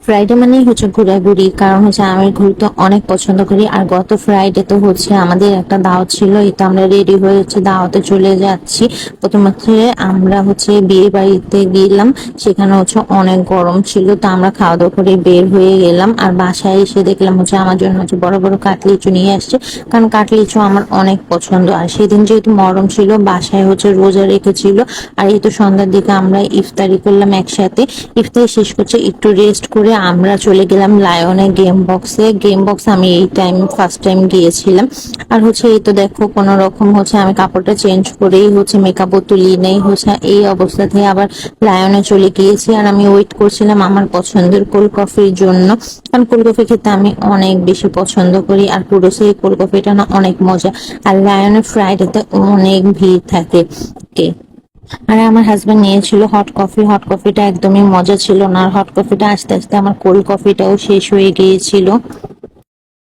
Friday মানেই হচ্ছে ঘোরাঘুরি, কারণ হচ্ছে আমি ঘুরতে অনেক পছন্দ করি। আর গত ফ্রাইডে তো হচ্ছে আমাদের একটা দাওয়াত ছিল, এই তো আমরা রেডি হয়ে হচ্ছে দাওয়াতে চলে যাচ্ছি। প্রথম হচ্ছে আমরা হচ্ছে বিয়ে বাড়িতে গেলাম, সেখানে হচ্ছে অনেক গরম ছিল, তো আমরা খাওয়া দাওয়া করে বের হয়ে গেলাম। আর বাসায় এসে দেখলাম হচ্ছে আমার জন্য হচ্ছে বড় বড় কাটলিচু নিয়ে আসছে, কারণ কাটলিচু আমার অনেক পছন্দ। আর সেদিন যেহেতু মরম ছিল, বাসায় হচ্ছে রোজা রেখেছিল। আর এই তো সন্ধ্যার দিকে আমরা ইফতারি করলাম একসাথে। ইফতারি শেষ করছে, একটু রেস্ট করে আমরা চলে গেলাম লায়নে গেম বক্সে। গেম বক্স আমি এই ফার্স্ট টাইম গিয়েছিলাম। আর হচ্ছে এই তো দেখো কোনো রকম হচ্ছে আমি কাপড়টা চেঞ্জ করেই হচ্ছে মেকআপও তুলি নেই, হচ্ছে এই অবস্থা থেকে আবার লায়নে চলে গিয়েছি। আর আমি ওয়েট করছিলাম আমার পছন্দের কোল্ড কফির জন্য, কারণ কোল্ড কফি খেতে আমি অনেক বেশি পছন্দ করি। আর পুরো সেই কোল্ড কফিটা না অনেক মজা। আর লায়নের ফ্রাইডেতে অনেক ভিড় থাকে। আর আমার হাজবেন্ড নিয়েছিল হট কফি। হট কফিটা একদমই মজা ছিল না, আর হট কফিটা আস্তে আস্তে আমার কোল্ড কফিটাও শেষ হয়ে গিয়েছিল।